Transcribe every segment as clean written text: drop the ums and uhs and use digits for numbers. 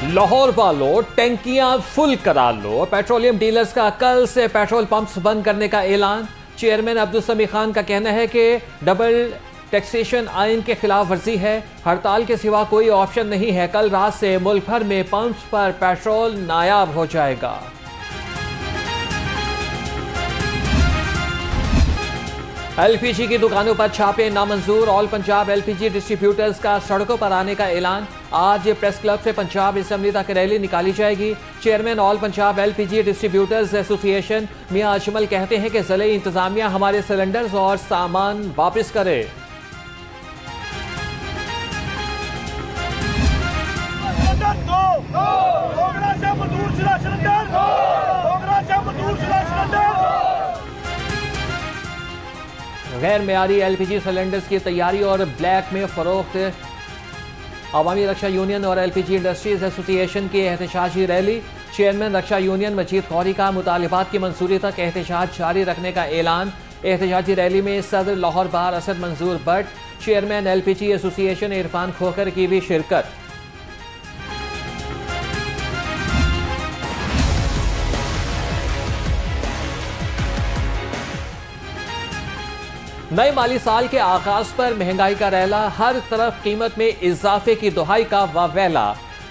लाहौर वालों टैंकियां फुल करा लो। Petroleum dealers का कल से पेट्रोल पंप्स बंद करने का ऐलान। चेयरमैन अब्दुल समी खान का कहना है कि डबल टैक्सेशन आइन के खिलाफ वर्जी है। हड़ताल के सिवा कोई ऑप्शन नहीं है। कल रात से मुल्क भर में पंप्स पर पेट्रोल नायाब हो जाएगा। एलपीजी की दुकानों पर छापे नामंजूर। ऑल पंजाब एलपीजी डिस्ट्रीब्यूटर्स का सड़कों पर आने का ऐलान। आज प्रेस क्लब से पंजाब असेंबली तक रैली निकाली जाएगी। Chairman all Punjab LPG distributors association मियां अजमल कहते हैं कि ज़िले इंतजामिया हमारे सिलेंडर्स और सामान वापस करे। गैर मेयारी एलपीजी सिलेंडर्स की तैयारी और ब्लैक में फरोख्त। अवामी रक्षा यूनियन और एलपीजी इंडस्ट्रीज एसोसिएशन की एहतजाजी रैली। चेयरमैन रक्षा यूनियन मजीद कौरी का मुतालिबात की मंजूरी तक एहतजाज जारी रखने का ऐलान। एहतजाजी रैली में सदर लाहौर बार असद मंजूर Bhatt, chairman LPG association Irfan Khokhar की भी शिरकत। नए माली साल के आगाज पर महंगाई का रैला। हर तरफ कीमत में इजाफे की दुहाई का वावेला।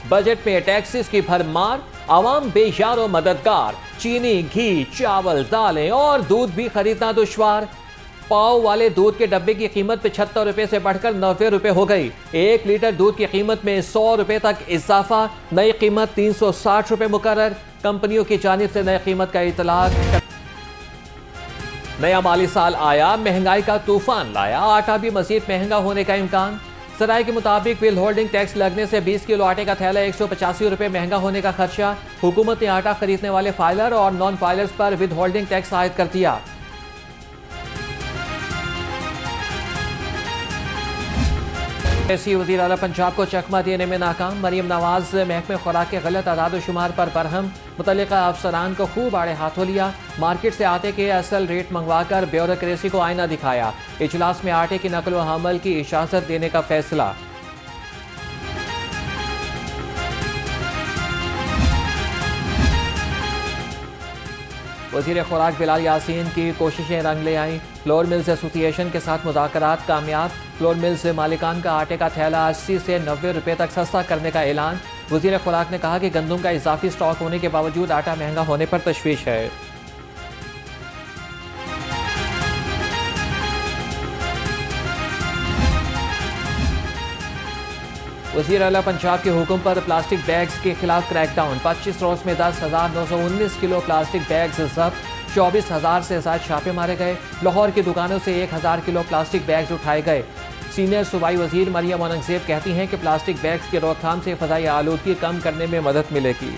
बजट में टैक्सेस की भरमार। आवाम बेयारो मददगार। चीनी, घी, चावल, दालें और दूध भी खरीदना दुश्वार। पाव वाले दूध के डब्बे की कीमत 75 रुपए से बढ़कर 90 रुपए हो गई। 1 लीटर दूध की कीमत में 100 रुपए तक इजाफा। नई कीमत 360 रुपए मुकर्रर। कंपनियों की जानिब से नई कीमत का इतलाक। नया माली साल आया, महंगाई का तूफान लाया। आटा भी मजीद महंगा होने का इम्कान। सराय के मुताबिक विल होल्डिंग टैक्स लगने से 20 किलो आटे का थैला 185 रुपए महंगा होने का खदशा। हुकूमत ने आटा खरीदने वाले फाइलर और नॉन फाइलर्स पर विद होल्डिंग टैक्स आयद कर दिया। वज़ीर आला पंजाब को चकमा देने में नाकाम। मरीम नवाज महकमे खुराक के गलत आदाद शुमार पर बरहम। मुतल्लिका अफसरान को खूब आड़े हाथों लिया। मार्केट से आटे के असल रेट मंगवाकर ब्यूरोक्रेसी को आईना दिखाया। इजलास में आटे की नकल व हमल की इजाजत देने का फैसला। वज़ीर खुराक बिलाल यासीन की कोशिशें रंग ले आईं। फ्लोर मिल्स एसोसिएशन के साथ मुज़ाकरात कामयाब। फ्लोर मिल्स मालिकान का आटे का थैला 80 से 90 रुपए तक सस्ता करने का ऐलान। वज़ीर खुराक ने कहा कि गंदम का इजाफी स्टॉक होने के बावजूद आटा महंगा होने पर तशवीश है। वज़ीर आला पंजाब के हुक्म पर प्लास्टिक बैग्स के खिलाफ क्रैकडाउन। 25 रोज में 10,919 किलो प्लास्टिक बैग्स जब्त। 24,000 से ज्यादा छापे मारे गए। लाहौर की दुकानों से 1,000 किलो प्लास्टिक बैग्स उठाए गए। सीनियर सूबाई वजीर मरियम औरंगजेब कहती हैं कि प्लास्टिक बैग्स की रोकथाम से फ़ज़ाई आलूदगी कम करने में मदद मिलेगी।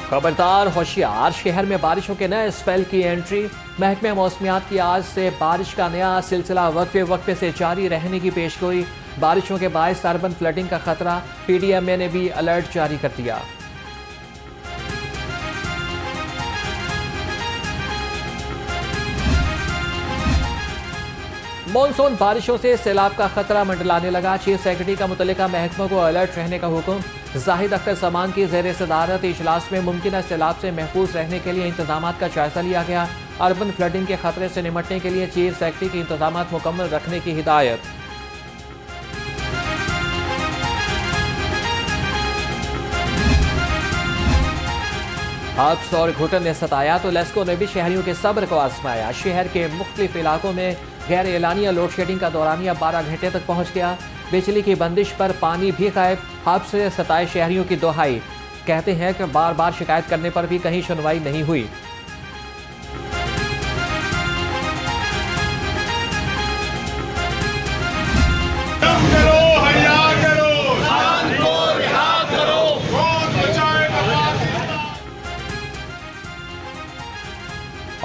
खबरदार होशियार, शहर में बारिशों के नए स्पेल की एंट्री। महकमे मौसमियात की आज से बारिश का नया सिलसिला वक्फे वक्फे से जारी रहने की पेशगोई। बारिशों के बायस अर्बन फ्लडिंग का खतरा। पीडीएमए ने भी अलर्ट जारी कर दिया। मॉनसून बारिशों से सैलाब का खतरा मंडलाने लगा। चीफ सेक्रेटरी का मुतल्लिका महकमों को अलर्ट रहने का हुक्म। जाहिद अख्तर समान की ज़ेर सदारत इजलास में मुमकिन सैलाब से महफूज रहने के लिए इंतजाम का जायजा लिया गया। अर्बन फ्लडिंग के खतरे से निपटने के लिए चीफ सेक्रेटरी के इंतजाम मुकम्मल रखने की हिदायत। हादस और घुटन ने सताया तो लेस्को ने भी शहरियों के सब्र को आजमाया। शहर के मुख्तलिफ इलाकों में गैर एलानिया लोड शेडिंग का दौरानिया 12 घंटे तक पहुंच गया। बिजली की बंदिश पर पानी भी गायब। हादसे से सताए शहरियों की दोहाई। कहते हैं कि बार बार शिकायत करने पर भी कहीं सुनवाई नहीं हुई।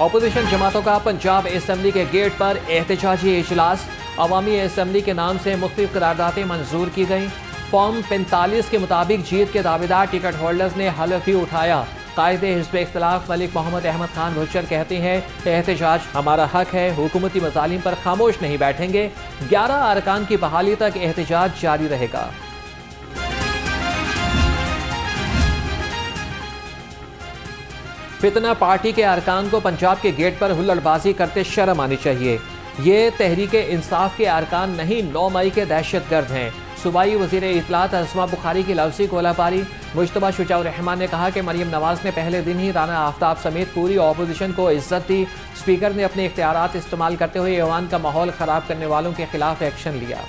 अपोजिशन जमातों का पंजाब असेंबली के गेट पर एहतजाजी इजलास। अवामी असेंबली के नाम से मुख्तलिफ करारदादें मंजूर की गईं। फॉर्म 45 के मुताबिक जीत के दावेदार टिकट होल्डर्स ने हलफ भी उठाया। कायदे हिज़्ब इख्तिलाफ मलिक मोहम्मद अहमद खान भुच्चर कहते हैं एहतजाज हमारा हक है, हुकूमती मज़ालिम पर खामोश नहीं बैठेंगे। 11 अरकान की बहाली तक एहतजाज जारी रहेगा। फितना पार्टी के अरकान को पंजाब के गेट पर हुल्लड़बाजी करते शर्म आनी चाहिए। ये तहरीक इंसाफ के अरकान नहीं, 9 मई के दहशतगर्द हैं। सूबाई वज़ीर इत्तलात अस्मा बुखारी की लफ्ज़ी गोलाबारी। मुश्तबा शुजाउर रहमान ने कहा कि मरियम नवाज ने पहले दिन ही राना आफ्ताब समेत पूरी अपोजिशन को इज्जत दी। स्पीकर ने अपने इख्तियारात इस्तेमाल करते हुए ऐवान का माहौल ख़राब करने वालों के खिलाफ एक्शन लिया।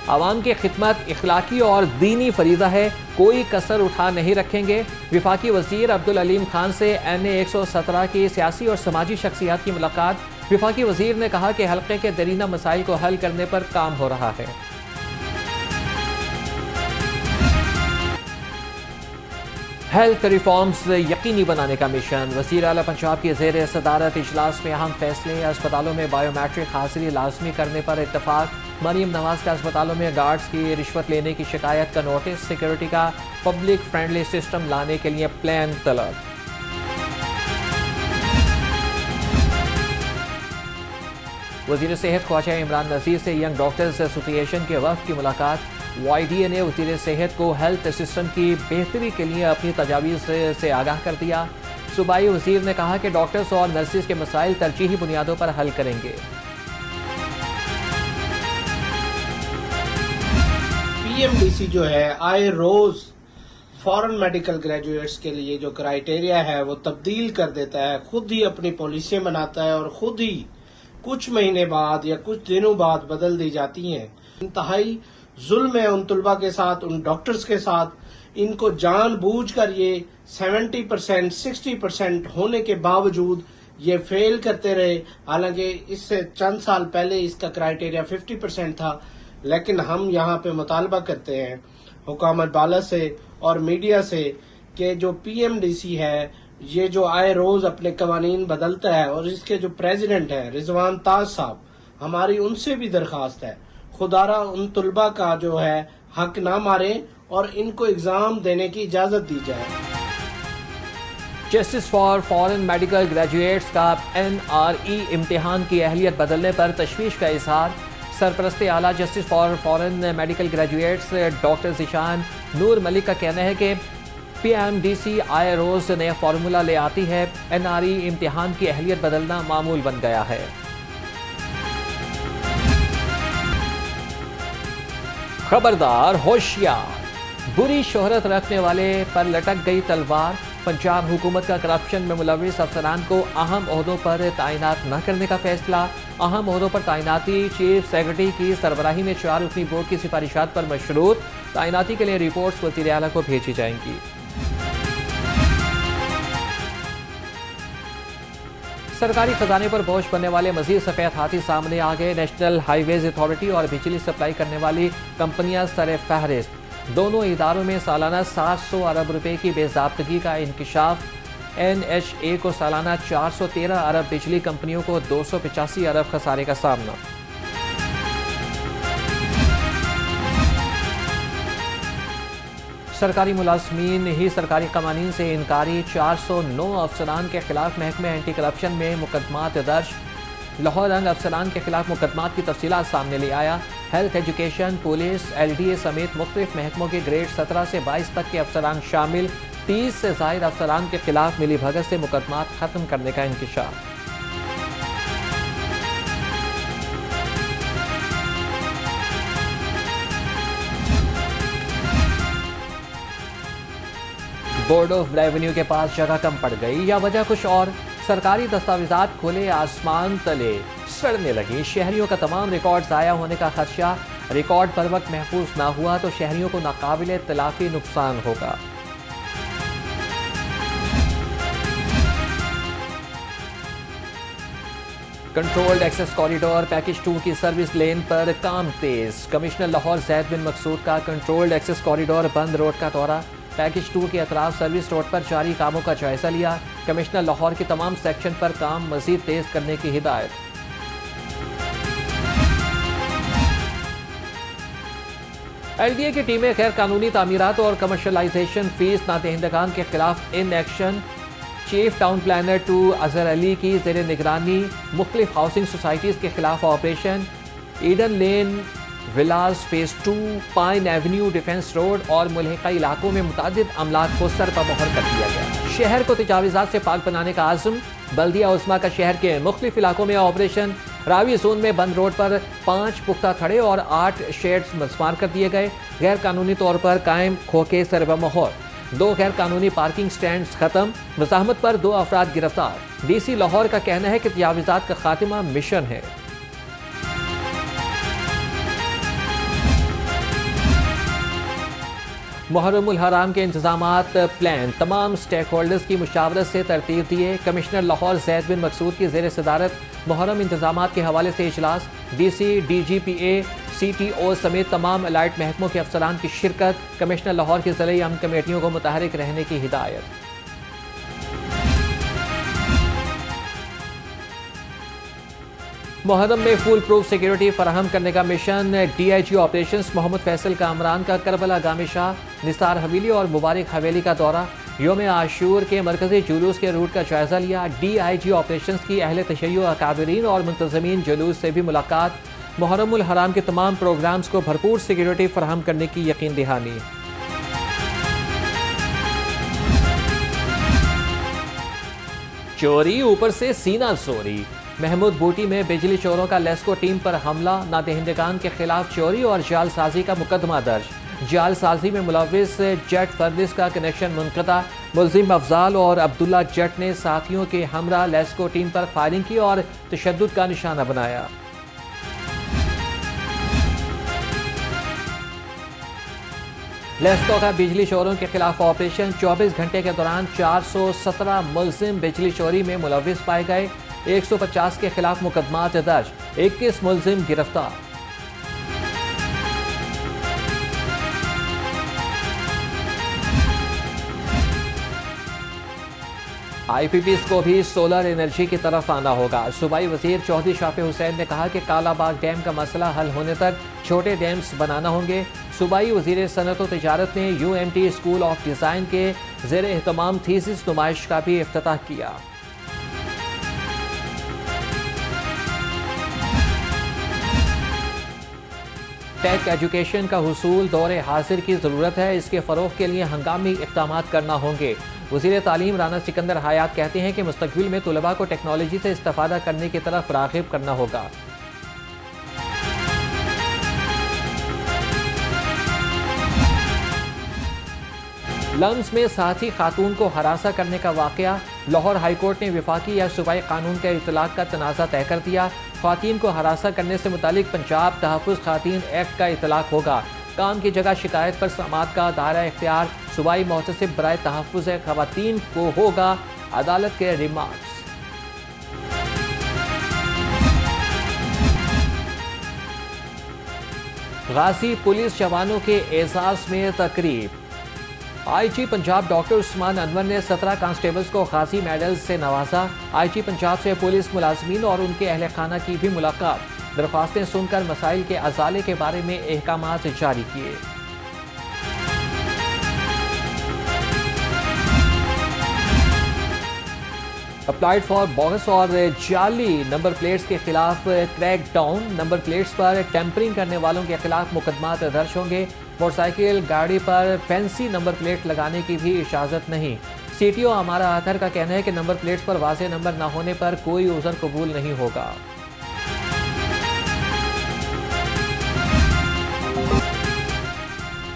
आवाम की खिदमत इखलाकी और दीनी फरीज़ा है, कोई कसर उठा नहीं रखेंगे। विफाकी वज़ीर अब्दुल अलीम खान से NA 117 की सियासी और समाजी शख्सियात की मुलाकात। विफाकी वज़ीर ने कहा कि हल्के के दरीना मसाइल को हल करने पर काम हो रहा है। हेल्थ रिफॉर्म्स यकीनी बनाने का मिशन। वज़ीर आला पंजाब की ज़ेर सदारत इजलास में अहम फैसले। अस्पतालों में बायोमेट्रिक हाजिरी लाजमी करने पर इत्तफाक। मरियम नवाज का अस्पतालों में गार्ड्स की रिश्वत लेने की शिकायत का नोटिस। सिक्योरिटी का पब्लिक फ्रेंडली सिस्टम लाने के लिए प्लान तलब। वज़ीर सेहत ख्वाजा इमरान नज़ीर से यंग डॉक्टर्स एसोसिएशन के वफ़द की मुलाकात। YDA ने वज़ीर सेहत को हेल्थ सिस्टम की बेहतरी के लिए अपनी तजावीज़ से आगाह कर दिया। सूबाई वज़ीर ने कहा कि डॉक्टर्स और नर्सिस के मसाइल तरजीही बुनियादों पर हल करेंगे। PMDC जो है आए रोज फॉरेन मेडिकल ग्रेजुएट्स के लिए जो क्राइटेरिया है वो तब्दील कर देता है, खुद ही अपनी पॉलिसियां बनाता है और खुद ही कुछ महीने बाद या कुछ दिनों बाद बदल दी जाती हैं। इंतहाई जुल्म है उन तलबा के साथ, उन डॉक्टर्स के साथ। इनको जानबूझकर ये 70% 60% होने के बावजूद ये फेल करते रहे। हालांकि इससे चंद साल पहले इसका क्राइटेरिया 50% था। लेकिन हम यहाँ पे मुतालबा करते हैं हुकूमत बाला से और मीडिया से कि जो PMDC है ये जो आए रोज अपने कवानीन बदलता है और इसके जो प्रेसिडेंट है रिजवान ताज साहब, हमारी उनसे भी दरखास्त है खुदारा उन तुलबा का जो है हक ना मारे और इनको एग्जाम देने की इजाजत दी जाए। Justice for foreign medical graduates का NRE इम्तिहान की अहलियत बदलने पर तशवीश का इजहार। सरपरस्त आला justice for foreign medical graduates doctor Zeeshan Noor Malik का कहना है कि PMDC आए रोज नया फार्मूला ले आती है। NRE इम्तिहान की अहलियत बदलना मामूल बन गया है। खबरदार, होशियार, बुरी शोहरत रखने वाले पर लटक गई तलवार। पंजाब हुकूमत का करप्शन में मुलविस अफसरान को अहम ओहदों पर तैनात न करने का फैसला। अहम ओहदों पर तैनाती चीफ सेक्रेटरी की सरबराही में 4 रुकनी बोर्ड की सिफारिशात पर मशरूत। तैनाती के लिए रिपोर्ट्स वज़ीर आला को भेजी जाएंगी। सरकारी खजाने पर बोझ बनने वाले मजीद सफेद हाथी सामने आ गए। नेशनल हाईवेज अथॉरिटी और बिजली सप्लाई करने वाली कंपनियां सरे फहरिस्त। दोनों इदारों में सालाना 700 अरब रुपए की बेज़ाब्तगी का इंकशाफ। NHA को सालाना 413 अरब, बिजली कंपनियों को 285 अरब खसारे का सामना। सरकारी मुलाजमीन ही सरकारी कवानीन से इनकारी। 409 अफसरान के खिलाफ महकमे एंटी करप्शन में मुकदमात दर्ज। लाहौर रंग अफसरान के खिलाफ मुकदमात की तफसीलात सामने ले आया। हेल्थ, एजुकेशन, पुलिस, LDA समेत मुख्तलिफ महकमों के ग्रेड 17 से 22 तक के अफसरान शामिल। 30 से ज़ायद अफसरान के खिलाफ मिली भगत से मुकदमात खत्म करने का इंकशाफ। बोर्ड ऑफ रेवेन्यू के पास जगह कम पड़ गई या वजह कुछ और। सरकारी दस्तावेजात खुले आसमान तले सड़ने लगी। शहरियों का तमाम रिकॉर्ड ज़ाया होने का खदशा। रिकॉर्ड पर वक्त महफूज ना हुआ तो शहरियों को नाकाबिले तलाफी नुकसान होगा। कंट्रोल्ड एक्सेस कॉरिडोर पैकेज 2 की सर्विस लेन पर काम तेज। कमिश्नर लाहौर ज़ैद बिन मकसूद का कंट्रोल्ड एक्सेस कॉरिडोर बंद रोड का दौरा। पैकेज 2 के अतराफ सर्विस रोड पर जारी कामों का जायजा लिया। कमिश्नर लाहौर के तमाम सेक्शन पर काम मजीद तेज करने की हिदायत। LDA की टीमें गैर कानूनी तामीरात और कमर्शलाइजेशन फीस नादहिंदगान के खिलाफ इन action. Chief town planner 2 Azhar Ali की जेर निगरानी मुख्तलिफ हाउसिंग सोसाइटीज़ के खिलाफ operation. Eden lane villas phase 2, pine avenue, defence road और मुल्हिका इलाकों में मुतादिद अमलाक को सर पर मोहर कर दिया गया। शहर को तजावीज़ात से पाक बनाने का आज़म। बल्दिया उस्मा का शहर के मुख्तलिफ इलाकों में ऑपरेशन। रावी जोन में बंद रोड पर 5 पुख्ता खड़े और 8 शेड्स मस्मार कर दिए गए। गैर कानूनी तौर पर कायम खोखे सर पर मोहर। 2 गैर कानूनी पार्किंग स्टैंड खत्म। मज़ाहमत पर 2 अफराद गिरफ्तार। DC लाहौर का कहना है कि तजावीज़ात का खात्मा मिशन है। मुहर्रमुल हराम के इंतजामात प्लान तमाम स्टेक होल्डर्स की मुशावरत से तरतीब दिए। कमिश्नर लाहौर जैद बिन मकसूद की जेर सदारत मुहर्रम इंतजामात के हवाले से इजलास। DC, DGPA, CTO समेत तमाम अलाइट महकमों के अफसरान की शिरकत। कमिश्नर लाहौर की ज़िले अमन कमेटियों को मुतहरिक रहने की हिदायत। मुहर्रम में फुल प्रूफ सिक्योरिटी फराहम करने का मिशन। DIG ऑपरेशंस मोहम्मद फैसल कामरान का करबला गामी शाह, निसार हवेली और मुबारक हवेली का दौरा। योम आशूर के मरकजी जुलूस के रूट का जायजा लिया। DIG ऑपरेशंस की अहले तशय्युअ अकाबरीन और मुंतज़मीन जुलूस से भी मुलाकात। मुहर्रमुल हराम के तमाम प्रोग्राम्स को भरपूर सिक्योरिटी फराहम करने की यकीन दहानी। चोरी ऊपर से सीना चोरी। महमूद बूटी में बिजली चोरों का लेस्को टीम पर हमला। नादहिंदगान के खिलाफ चोरी और जालसाजी का मुकदमा दर्ज। जालसाजी में मुलविस जेट फर्दिस का कनेक्शन मुनक़ता। मुल्जिम अफजाल और अब्दुल्ला जट ने साथियों के हमरा लेस्को टीम पर फायरिंग की और तशद्दुद का निशाना बनाया। लेस्को का बिजली चोरों के खिलाफ ऑपरेशन। 24 घंटे के दौरान 417 मुल्जिम बिजली चोरी में मुलविस पाए गए। 150 के खिलाफ मुकदमा दर्ज। 21 मुल्जिम गिरफ्तार। IPPs को भी सोलर एनर्जी की तरफ आना होगा। सूबाई वजीर चौधरी शाफी हुसैन ने कहा कि कालाबाग डैम का मसला हल होने तक छोटे डैम्स बनाना होंगे। सूबाई वजीर सनत व तिजारत ने UMT स्कूल ऑफ डिज़ाइन के ज़ेर एहतमाम थीसिस नुमाइश का भी इफ्तिताह किया। टेक एजुकेशन का हुसूल दौरे हाजिर की ज़रूरत है। इसके फ़रोग़ के लिए हंगामी इक़दाम करना होंगे। वज़ीर तालीम राना सिकंदर हयात कहते हैं कि मुस्तक़बिल में तुलबा को टेक्नोलॉजी से इस्तेफ़ादा करने की तरफ राग़िब करना होगा। लम्स में साथी खातून को हरासा करने का वाक़या। लाहौर हाईकोर्ट ने विफाकी या सूबाई कानून के इतलाक़ का तनाज़ा तय कर दिया। ख़वातीन को हरासा करने से मुतालिक पंजाब तहफ़्फ़ुज़ ख़वातीन एक्ट का इतलाक़ होगा। काम की जगह शिकायत पर समाअत का दायरा इख्तियार सूबाई मोहतसिब बराए तहफ़्फ़ुज़ ख़वातीन को होगा। अदालत के रिमार्क्स। गाज़ी पुलिस जवानों के एजाज़ में तकरीब। IG पंजाब डॉक्टर उस्मान अनवर ने 17 कांस्टेबल्स को गाज़ी मेडल से नवाजा। IG पंजाब से पुलिस मुलाजमीन और उनके अहल खाना की भी मुलाकात। दरख्वास्तें सुनकर मसाइल के अजाले के बारे में अहकामात जारी किए। अप्लाइड फॉर बोगस और जाली नंबर प्लेट्स के खिलाफ क्रैक डाउन। नंबर प्लेट्स पर टेम्परिंग करने वालों के खिलाफ मुकदमात दर्ज होंगे। मोटरसाइकिल गाड़ी पर फैंसी नंबर प्लेट लगाने की भी इजाज़त नहीं। CTO हमारा आथर का कहना है कि नंबर प्लेट्स पर वाज़ेह नंबर न होने पर कोई उज़र कबूल नहीं होगा।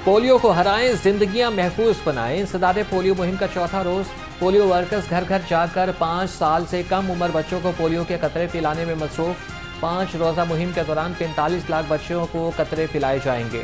पोलियो को हराएं, जिंदगियां महफूज बनाएं। इंसदाद पोलियो मुहिम का चौथा रोज। पोलियो वर्कर्स घर घर जाकर 5 साल से कम उम्र बच्चों को पोलियो के कतरे पिलाने में मसरूफ। 5 रोज़ा मुहिम के दौरान 45 लाख बच्चों को कतरे पिलाए जाएंगे।